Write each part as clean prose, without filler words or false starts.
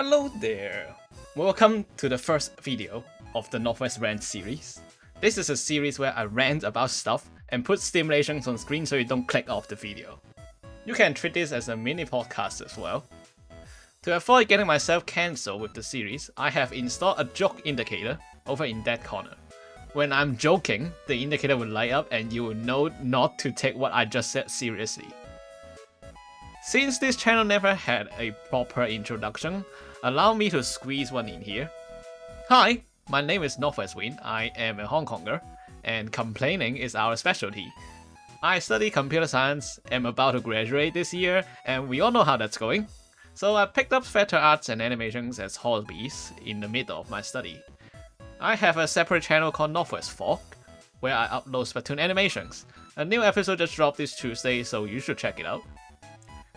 Hello there! Welcome to the first video of the NorthWestRants series. This is a series where I rant about stuff and put stimulations on screen so you don't click off the video. You can treat this as a mini podcast as well. To avoid getting myself cancelled with the series, I have installed a joke indicator over in that corner. When I'm joking, the indicator will light up and you will know not to take what I just said seriously. Since this channel never had a proper introduction, allow me to squeeze one in here. Hi, my name is NorthWestWind, I am a Hongkonger, and complaining is our specialty. I study computer science, am about to graduate this year, and we all know how that's going. So I picked up theatre arts and animations as hobbies in the middle of my study. I have a separate channel called NorthWestFog, where I upload Splatoon animations. A new episode just dropped this Tuesday, so you should check it out.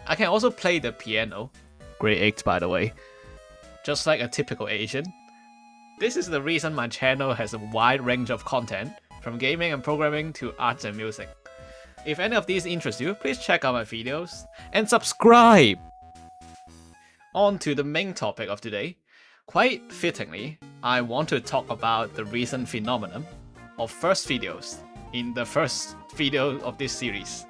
I can also play the piano, grade 8 by the way, just like a typical Asian. This is the reason my channel has a wide range of content, from gaming and programming to arts and music. If any of these interest you, please check out my videos and subscribe! On to the main topic of today. Quite fittingly, I want to talk about the recent phenomenon of first videos in the first video of this series.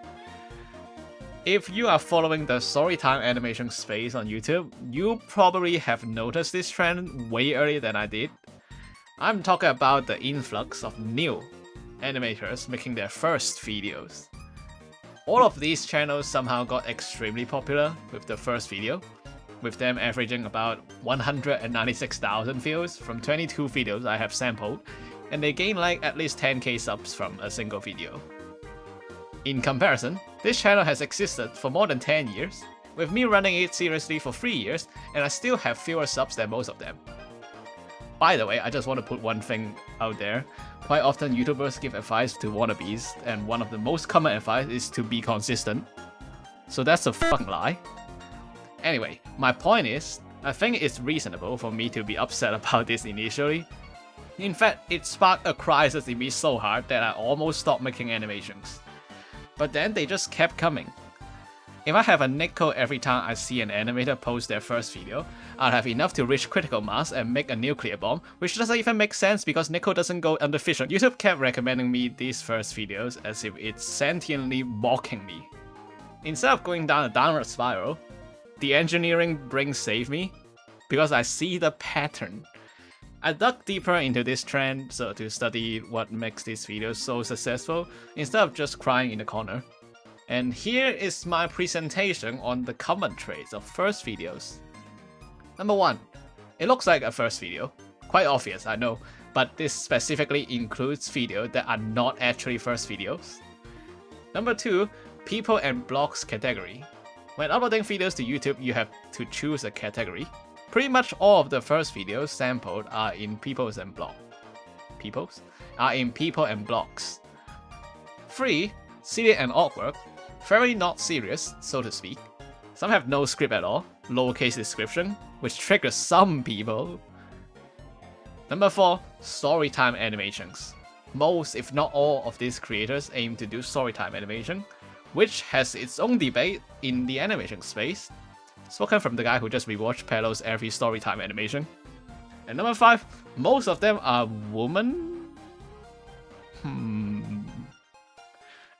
If you are following the storytime animation space on YouTube, you probably have noticed this trend way earlier than I did. I'm talking about the influx of new animators making their first videos. All of these channels somehow got extremely popular with the first video, with them averaging about 196,000 views from 22 videos I have sampled, and they gain like at least 10k subs from a single video. In comparison, this channel has existed for more than 10 years, with me running it seriously for 3 years, and I still have fewer subs than most of them. By the way, I just want to put one thing out there. Quite often YouTubers give advice to wannabes, and one of the most common advice is to be consistent. So that's a fucking lie. Anyway, my point is, I think it's reasonable for me to be upset about this initially. In fact, it sparked a crisis in me so hard that I almost stopped making animations. But then they just kept coming. If I have a nickel every time I see an animator post their first video, I'll have enough to reach critical mass and make a nuclear bomb, which doesn't even make sense because nickel doesn't go under fission. YouTube kept recommending me these first videos as if it's sentiently mocking me. Instead of going down a downward spiral, the engineering brain saved me because I see the pattern. I dug deeper into this trend to study what makes these videos so successful instead of just crying in the corner. And here is my presentation on the common traits of first videos. Number 1. It looks like a first video. Quite obvious, I know, but this specifically includes videos that are not actually first videos. Number 2. People and blogs category. When uploading videos to YouTube, you have to choose a category. Pretty much all of the first videos sampled are in peoples and blogs. People and blogs. 3. Silly and awkward. Very not serious, so to speak. Some have no script at all, lowercase description, which triggers some people. Number 4. Storytime animations. Most, if not all, of these creators aim to do storytime animation, which has its own debate in the animation space. Spoken from the guy who just rewatched Pelo's every storytime animation. And number 5, most of them are women?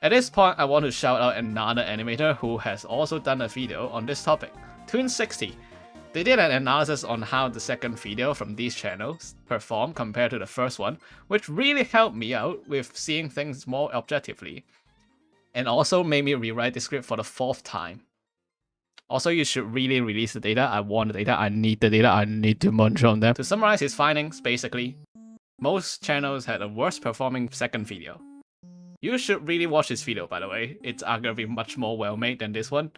At this point, I want to shout out another animator who has also done a video on this topic, Twin60. They did an analysis on how the second video from these channels performed compared to the first one, which really helped me out with seeing things more objectively. And also made me rewrite the script for the 4th time. Also, you should really release the data. I want the data, I need the data, I need to munch on them. To summarize his findings, basically, most channels had a worse performing second video. You should really watch this video, by the way. It's arguably much more well made than this one.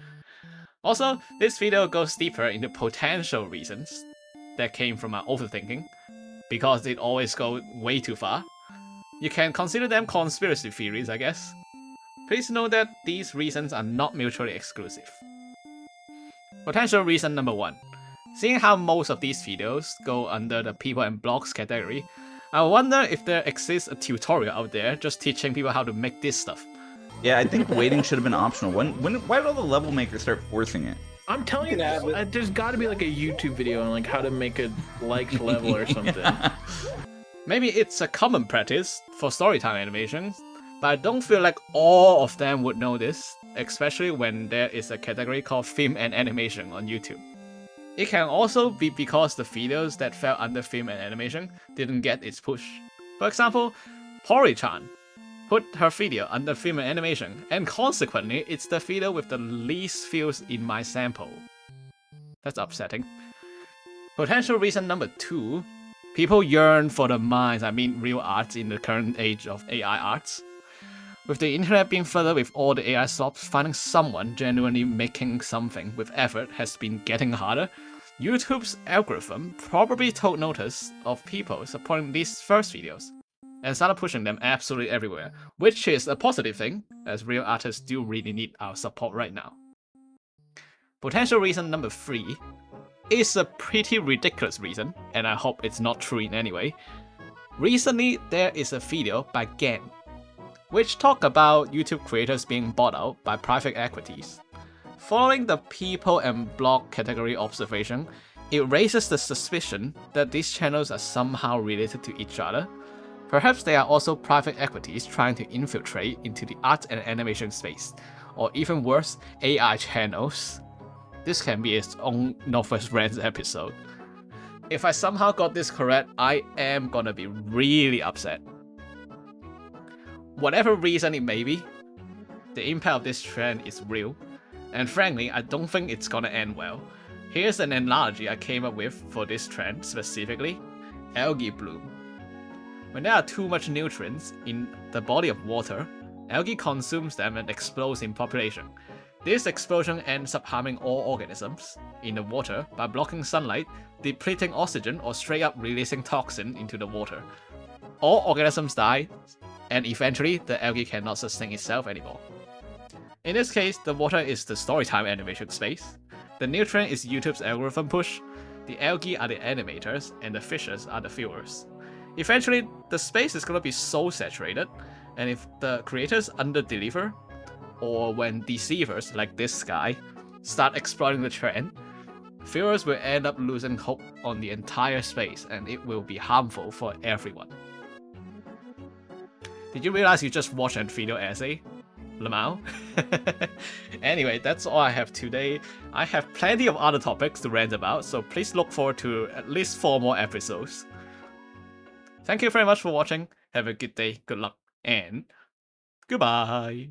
Also, this video goes deeper into potential reasons that came from my overthinking, because it always goes way too far. You can consider them conspiracy theories, I guess. Please know that these reasons are not mutually exclusive. Potential reason number 1. Seeing how most of these videos go under the people and blogs category, I wonder if there exists a tutorial out there just teaching people how to make this stuff. Yeah, I think waiting should have been optional. Why did all the level makers start forcing it? I'm telling you, can have it. there's got to be like a YouTube video on like how to make a liked level or something. Maybe it's a common practice for storytime animations, but I don't feel like all of them would know this, especially when there is a category called film and animation on YouTube. It can also be because the videos that fell under film and animation didn't get its push. For example, Pori-chan put her video under film and animation, and consequently, it's the video with the least views in my sample. That's upsetting. Potential reason number 2, people yearn for the minds, real arts in the current age of AI arts. With the internet being flooded with all the AI slops, finding someone genuinely making something with effort has been getting harder. YouTube's algorithm probably took notice of people supporting these first videos and started pushing them absolutely everywhere, which is a positive thing, as real artists do really need our support right now. Potential reason number 3 is a pretty ridiculous reason, and I hope it's not true in any way. Recently, there is a video by Gan, which talk about YouTube creators being bought out by private equities. Following the people and blog category observation, it raises the suspicion that these channels are somehow related to each other. Perhaps they are also private equities trying to infiltrate into the art and animation space, or even worse, AI channels. This can be its own NorthWestRants episode. If I somehow got this correct, I am gonna be really upset. Whatever reason it may be, the impact of this trend is real, and frankly, I don't think it's gonna end well. Here's an analogy I came up with for this trend specifically: algae bloom. When there are too much nutrients in the body of water, algae consumes them and explodes in population. This explosion ends up harming all organisms in the water by blocking sunlight, depleting oxygen, or straight up releasing toxin into the water. All organisms die, and eventually the algae cannot sustain itself anymore. In this case, the water is the storytime animation space, the nutrient is YouTube's algorithm push, the algae are the animators, and the fishes are the viewers. Eventually, the space is gonna be so saturated, and if the creators under-deliver, or when deceivers like this guy start exploiting the trend, viewers will end up losing hope on the entire space, and it will be harmful for everyone. Did you realize you just watched a video essay? Lamau? Anyway, that's all I have today. I have plenty of other topics to rant about, so please look forward to at least 4 more episodes. Thank you very much for watching, have a good day, good luck, and goodbye!